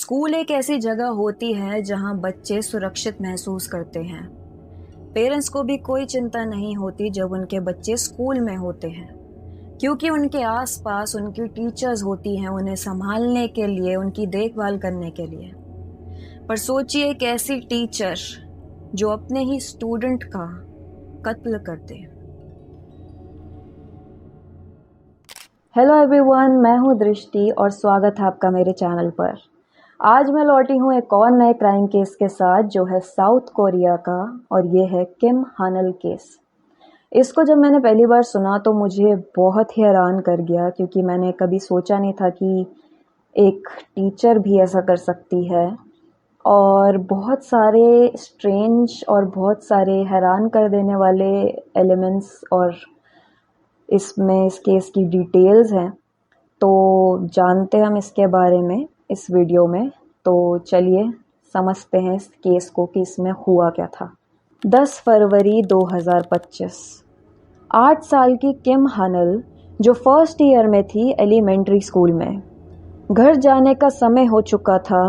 School एक ऐसी जगह होती है जहां बच्चे सुरक्षित महसूस करते हैं। पेरेंट्स को भी कोई चिंता नहीं होती जब उनके बच्चे स्कूल में होते हैं, क्योंकि उनके आसपास उनकी टीचर्स होती हैं उन्हें संभालने के लिए, उनकी देखभाल करने के लिए। पर सोचिए एक ऐसी टीचर जो अपने ही स्टूडेंट का कत्ल कर दे। हेलो एवरीवन, मैं हूं दृष्टि और स्वागत है आपका मेरे चैनल पर। आज मैं लौटी हूं एक और नए क्राइम केस के साथ जो है साउथ कोरिया का, और ये है किम हानल केस। इसको जब मैंने पहली बार सुना तो मुझे बहुत ही हैरान कर गया, क्योंकि मैंने कभी सोचा नहीं था कि एक टीचर भी ऐसा कर सकती है। और बहुत सारे स्ट्रेंज और बहुत सारे हैरान कर देने वाले एलिमेंट्स और इसमें इस केस की डिटेल्स हैं। तो जानते हम इसके बारे में इस वीडियो में। तो चलिए समझते हैं इस केस को कि इसमें हुआ क्या था। 10 फरवरी 2025, 8 साल की किम हानल जो फर्स्ट ईयर में थी एलिमेंट्री स्कूल में। घर जाने का समय हो चुका था।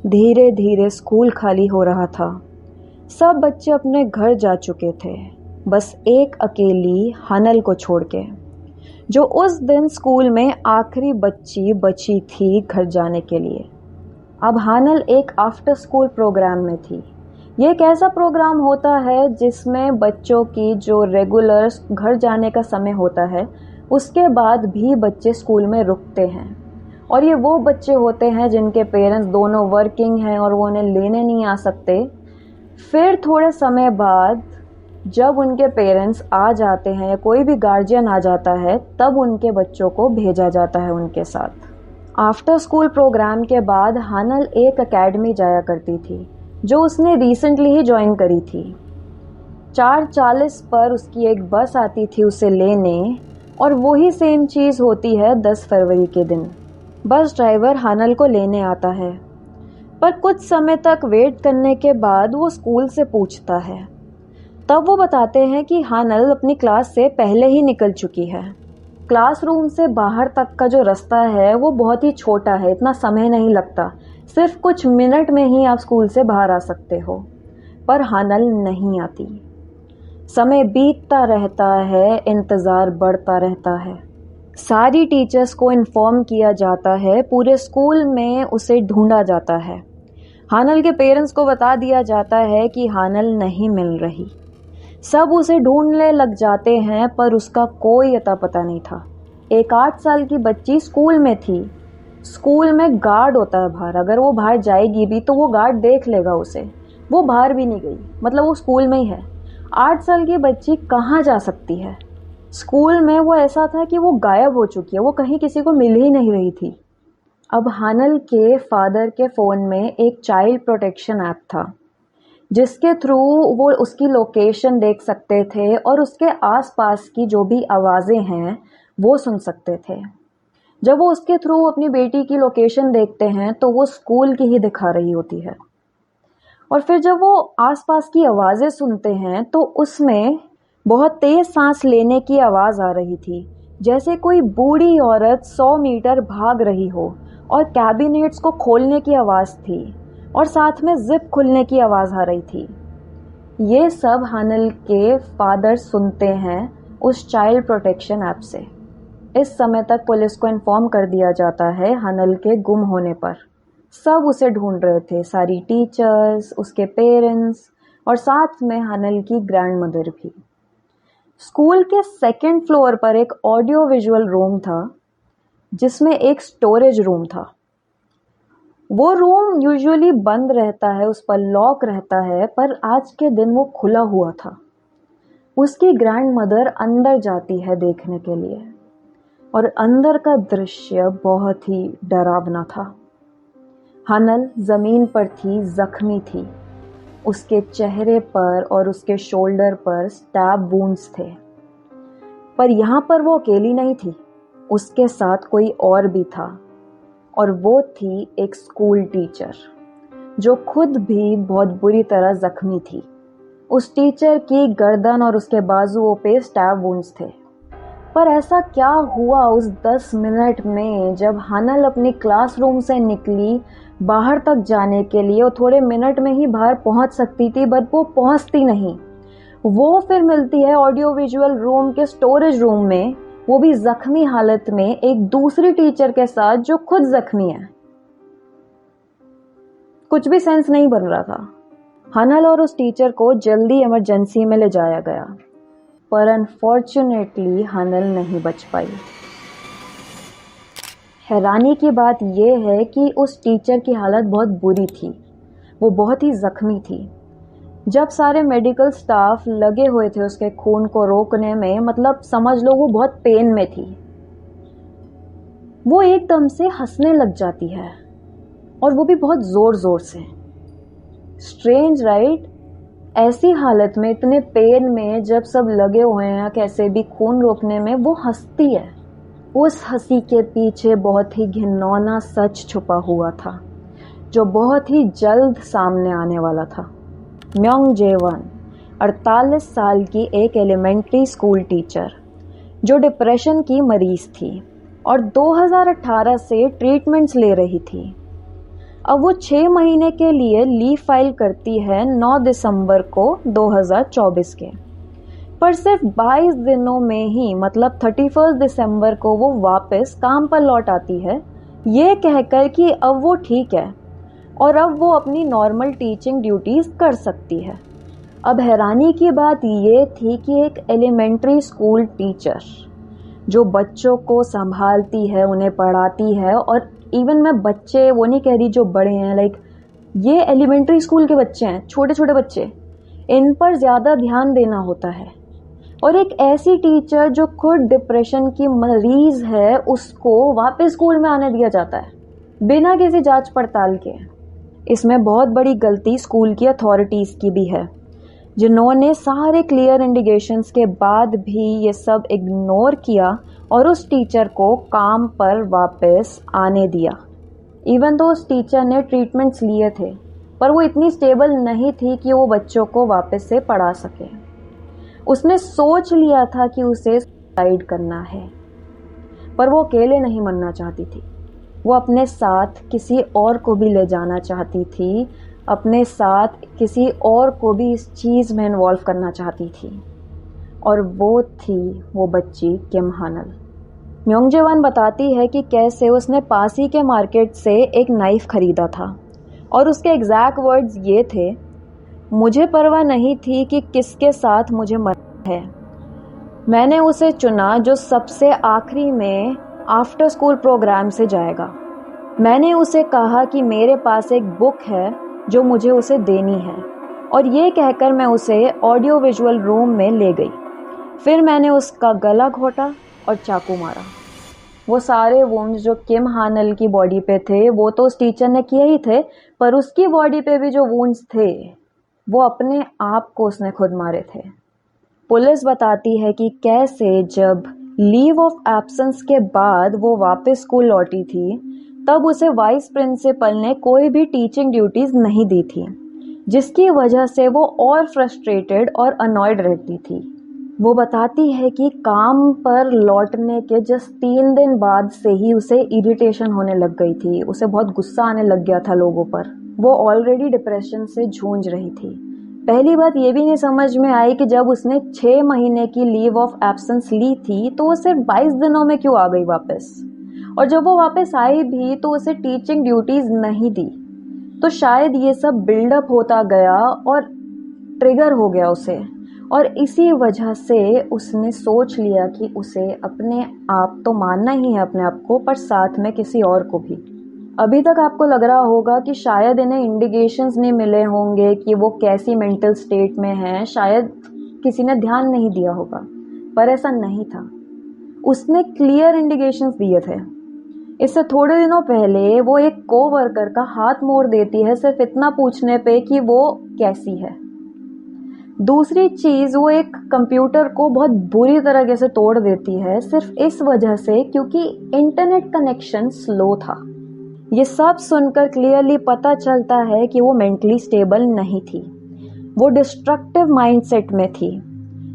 धीरे धीरे स्कूल खाली हो रहा था। सब बच्चे अपने घर जा चुके थे, बस एक अकेली हानल को छोड़ के, जो उस दिन स्कूल में आखिरी बच्ची बची थी घर जाने के लिए। अब हानल एक आफ्टर स्कूल प्रोग्राम में थी। ये एक ऐसा प्रोग्राम होता है जिसमें बच्चों की जो रेगुलर घर जाने का समय होता है उसके बाद भी बच्चे स्कूल में रुकते हैं। और ये वो बच्चे होते हैं जिनके पेरेंट्स दोनों वर्किंग हैं और वो उन्हें लेने नहीं आ सकते। फिर थोड़े समय बाद जब उनके पेरेंट्स आ जाते हैं या कोई भी गार्जियन आ जाता है, तब उनके बच्चों को भेजा जाता है उनके साथ। आफ्टर स्कूल प्रोग्राम के बाद हानल एक एकेडमी जाया करती थी जो उसने रिसेंटली ही ज्वाइन करी थी। 4:40 पर उसकी एक बस आती थी उसे लेने, और वही सेम चीज़ होती है 10 फरवरी के दिन। बस ड्राइवर हानल को लेने आता है, पर कुछ समय तक वेट करने के बाद वो स्कूल से पूछता है। तब वो बताते हैं कि हानल अपनी क्लास से पहले ही निकल चुकी है। क्लासरूम से बाहर तक का जो रास्ता है वो बहुत ही छोटा है, इतना समय नहीं लगता, सिर्फ कुछ मिनट में ही आप स्कूल से बाहर आ सकते हो। पर हानल नहीं आती। समय बीतता रहता है, इंतज़ार बढ़ता रहता है। सारी टीचर्स को इन्फॉर्म किया जाता है, पूरे स्कूल में उसे ढूंढा जाता है। हानल के पेरेंट्स को बता दिया जाता है कि हानल नहीं मिल रही। सब उसे ढूंढने लग जाते हैं, पर उसका कोई अता पता नहीं था। एक 8 साल की बच्ची स्कूल में थी। स्कूल में गार्ड होता है बाहर, अगर वो बाहर जाएगी भी तो वो गार्ड देख लेगा उसे। वो बाहर भी नहीं गई, मतलब वो स्कूल में ही है। 8 साल की बच्ची कहाँ जा सकती है? स्कूल में वो ऐसा था कि वो गायब हो चुकी है, वो कहीं किसी को मिल ही नहीं रही थी। अब हानल के फादर के फ़ोन में एक चाइल्ड प्रोटेक्शन ऐप था, जिसके थ्रू वो उसकी लोकेशन देख सकते थे और उसके आसपास की जो भी आवाज़ें हैं वो सुन सकते थे। जब वो उसके थ्रू अपनी बेटी की लोकेशन देखते हैं तो वो स्कूल की ही दिखा रही होती है। और फिर जब वो आसपास की आवाज़ें सुनते हैं तो उसमें बहुत तेज़ सांस लेने की आवाज़ आ रही थी, जैसे कोई बूढ़ी औरत 100 मीटर भाग रही हो। और कैबिनेट्स को खोलने की आवाज़ थी, और साथ में जिप खुलने की आवाज़ आ रही थी। ये सब हानल के फादर सुनते हैं उस चाइल्ड प्रोटेक्शन ऐप से। इस समय तक पुलिस को इन्फॉर्म कर दिया जाता है हानल के गुम होने पर। सब उसे ढूंढ रहे थे, सारी टीचर्स, उसके पेरेंट्स और साथ में हानल की ग्रैंडमदर भी। स्कूल के 2nd फ्लोर पर एक ऑडियो विजुअल रूम था, जिसमें एक स्टोरेज रूम था। वो रूम यूजुअली बंद रहता है, उस पर लॉक रहता है, पर आज के दिन वो खुला हुआ था। उसकी ग्रैंडमदर अंदर जाती है देखने के लिए, और अंदर का दृश्य बहुत ही डरावना था। हानल ज़मीन पर थी, जख्मी थी। उसके चेहरे पर और उसके शोल्डर पर स्टैब वुंड्स थे। पर यहाँ पर वो अकेली नहीं थी, उसके साथ कोई और भी था, और वो थी एक स्कूल टीचर जो खुद भी बहुत बुरी तरह जख्मी थी। उस टीचर की गर्दन और उसके बाजुओं पे स्टैब वुंड्स थे। पर ऐसा क्या हुआ उस 10 मिनट में जब हनल अपनी क्लासरूम से निकली बाहर तक जाने के लिए, और थोड़े मिनट में ही बाहर पहुंच सकती थी बट वो पहुंचती नहीं। वो फिर मिलती है ऑडियो विजुअल रूम के स्टोरेज रूम में, वो भी जख्मी हालत में एक दूसरी टीचर के साथ जो खुद जख्मी है। कुछ भी सेंस नहीं बन रहा था। हनल और उस टीचर को जल्दी इमरजेंसी में ले जाया गया, पर अनफॉर्चुनेटली हनल नहीं बच पाई। हैरानी की बात यह है कि उस टीचर की हालत बहुत बुरी थी, वो बहुत ही जख्मी थी। जब सारे मेडिकल स्टाफ लगे हुए थे उसके खून को रोकने में, मतलब समझ लो वो बहुत पेन में थी, वो एकदम से हंसने लग जाती है, और वो भी बहुत जोर जोर से। Strange right? ऐसी हालत में, इतने पेन में, जब सब लगे हुए हैं कैसे भी खून रोकने में, वो हंसती है। उस हंसी के पीछे बहुत ही घिनौना सच छुपा हुआ था, जो बहुत ही जल्द सामने आने वाला था। म्योंग जे-वन 48 साल की एक एलिमेंट्री स्कूल टीचर, जो डिप्रेशन की मरीज थी और 2018 से ट्रीटमेंट्स ले रही थी। अब वो 6 महीने के लिए लीव फाइल करती है 9 दिसंबर को 2024 के, पर सिर्फ 22 दिनों में ही, मतलब 31 दिसंबर को वो वापस काम पर लौट आती है, ये कहकर कि अब वो ठीक है और अब वो अपनी नॉर्मल टीचिंग ड्यूटीज कर सकती है। अब हैरानी की बात ये थी कि एक एलिमेंट्री स्कूल टीचर जो बच्चों को संभालती है, उन्हें पढ़ाती है, और इवन मैं बच्चे वो नहीं कह रही जो बड़े हैं, लाइक ये एलिमेंट्री स्कूल के बच्चे हैं, छोटे छोटे बच्चे, इन पर ज़्यादा ध्यान देना होता है। और एक ऐसी टीचर जो खुद डिप्रेशन की मरीज है, उसको वापस स्कूल में आने दिया जाता है बिना किसी जांच पड़ताल के। इसमें बहुत बड़ी गलती स्कूल की अथॉरिटीज़ की भी है, जिन्होंने सारे क्लियर इंडिकेशंस के बाद भी ये सब इग्नोर किया और उस टीचर को काम पर वापस आने दिया। इवन तो उस टीचर ने ट्रीटमेंट्स लिए थे, पर वो इतनी स्टेबल नहीं थी कि वो बच्चों को वापस से पढ़ा सके। उसने सोच लिया था कि उसे सुसाइड करना है, पर वो अकेले नहीं मरना चाहती थी। वो अपने साथ किसी और को भी ले जाना चाहती थी, अपने साथ किसी और को भी इस चीज़ में इन्वॉल्व करना चाहती थी, और वो थी वो बच्ची किम हनल। म्योंग जे-वन बताती है कि कैसे उसने पास ही के मार्केट से एक नाइफ खरीदा था, और उसके एग्जैक्ट वर्ड्स ये थे, मुझे परवाह नहीं थी कि किसके साथ मुझे मरना है। मैंने उसे चुना जो सबसे आखिरी में आफ्टर स्कूल प्रोग्राम से जाएगा। मैंने उसे कहा कि मेरे पास एक बुक है जो मुझे उसे देनी है, और ये कहकर मैं उसे ऑडियो विजुअल रूम में ले गई। फिर मैंने उसका गला घोटा और चाकू मारा। वो सारे वुंड्स जो किम हनल की बॉडी पे थे वो तो उस टीचर ने किए ही थे, पर उसकी बॉडी पे भी जो वुंड्स थे वो अपने आप को उसने खुद मारे थे। पुलिस बताती है कि कैसे जब लीव ऑफ एब्सेंस के बाद वो वापस स्कूल लौटी थी, तब उसे वाइस प्रिंसिपल ने कोई भी टीचिंग ड्यूटीज नहीं दी थी, जिसकी वजह से वो और फ्रस्ट्रेटेड और अनॉयड रहती थी। वो बताती है कि काम पर लौटने के जस्ट 3 दिन बाद से ही उसे इरिटेशन होने लग गई थी, उसे बहुत गुस्सा आने लग गया था लोगों पर। वो ऑलरेडी डिप्रेशन से जूझ रही थी। पहली बात ये भी नहीं समझ में आई कि जब उसने 6 महीने की लीव ऑफ एब्सेंस ली थी तो वो सिर्फ 22 दिनों में क्यों आ गई वापस, और जब वो वापस आई भी तो उसे टीचिंग ड्यूटीज नहीं दी। तो शायद ये सब बिल्डअप होता गया और ट्रिगर हो गया उसे, और इसी वजह से उसने सोच लिया कि उसे अपने आप तो मानना ही है अपने आप को, पर साथ में किसी और को भी। अभी तक आपको लग रहा होगा कि शायद इन्हें इंडिकेशंस नहीं मिले होंगे कि वो कैसी मेंटल स्टेट में हैं, शायद किसी ने ध्यान नहीं दिया होगा, पर ऐसा नहीं था। उसने क्लियर इंडिकेशंस दिए थे। इससे थोड़े दिनों पहले वो एक कोवर्कर का हाथ मोड़ देती है सिर्फ इतना पूछने पे कि वो कैसी है। दूसरी चीज, वो एक कंप्यूटर को बहुत बुरी तरीके से तोड़ देती है सिर्फ इस वजह से क्योंकि इंटरनेट कनेक्शन स्लो था। ये सब सुनकर क्लियरली पता चलता है कि वो मेंटली स्टेबल नहीं थी, वो डिस्ट्रक्टिव माइंडसेट में थी।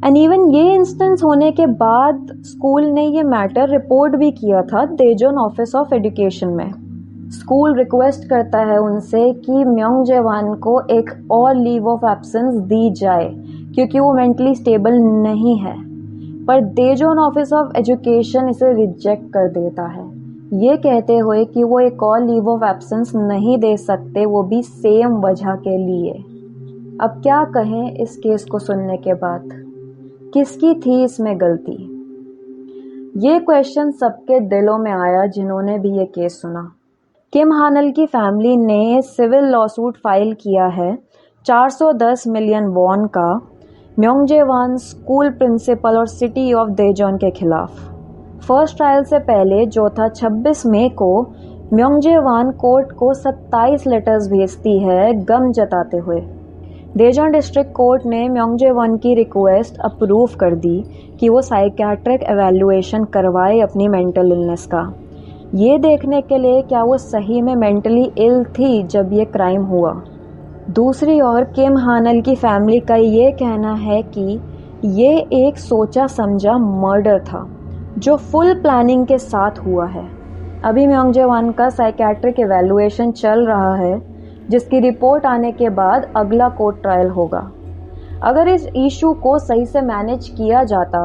एंड इवन ये इंस्टेंस होने के बाद स्कूल ने ये मैटर रिपोर्ट भी किया था देजोन ऑफिस ऑफ एजुकेशन में। स्कूल रिक्वेस्ट करता है उनसे कि म्योंग जेवान को एक और लीव ऑफ एब्सेंस दी जाए क्योंकि वो मेंटली स्टेबल नहीं है, पर देजोन ऑफिस ऑफ एजुकेशन इसे रिजेक्ट कर देता है, ये कहते हुए कि वो एक और लीव ऑफ एब्सेंस नहीं दे सकते, वो भी सेम वजह के लिए। अब क्या कहें इस केस को सुनने के बाद, किसकी थी इसमें गलती? ये क्वेश्चन सबके दिलों में आया जिन्होंने भी ये केस सुना। किम हानल की फैमिली ने सिविल लॉसूट फाइल किया है 410 मिलियन वॉन का म्योंग जेवान स्कूल प्रिंसिपल और सिटी ऑफ देजोन के खिलाफ। फर्स्ट ट्रायल से पहले जो था 26 मई को म्योंग जेवान कोर्ट को 27 लेटर्स भेजती है गम जताते हुए। देजोन डिस्ट्रिक्ट कोर्ट ने म्योंग जेवान की रिक्वेस्ट अप्रूव कर दी कि वो साइकियाट्रिक एवेल्युएशन करवाए अपनी मेंटल इलनेस का, ये देखने के लिए क्या वो सही में मेंटली इल थी जब ये क्राइम हुआ। दूसरी ओर किम हानल की फैमिली का ये कहना है कि ये एक सोचा समझा मर्डर था जो फुल प्लानिंग के साथ हुआ है। अभी म्योंग जेवान का साइकियाट्रिक एवेल्युएशन चल रहा है जिसकी रिपोर्ट आने के बाद अगला कोर्ट ट्रायल होगा। अगर इस इशू को सही से मैनेज किया जाता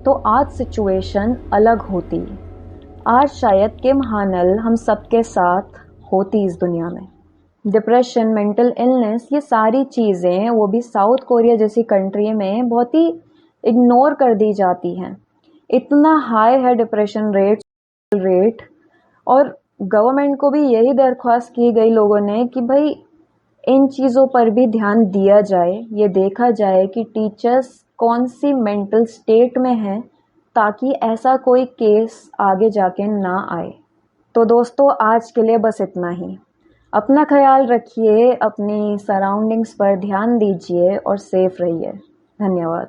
तो आज सिचुएशन अलग होती। आज शायद किम हानल हम सबके साथ होती इस दुनिया में। डिप्रेशन, मेंटल इलनेस, ये सारी चीज़ें वो भी साउथ कोरिया जैसी कंट्री में बहुत ही इग्नोर कर दी जाती हैं। इतना हाई है डिप्रेशन रेट और गवर्नमेंट को भी यही दरख्वास्त की गई लोगों ने कि भाई इन चीज़ों पर भी ध्यान दिया जाए, ये देखा जाए कि टीचर्स कौन सी मेंटल स्टेट में हैं ताकि ऐसा कोई केस आगे जाके ना आए। तो दोस्तों आज के लिए बस इतना ही। अपना ख्याल रखिए, अपनी सराउंडिंग्स पर ध्यान दीजिए और सेफ रहिए। धन्यवाद।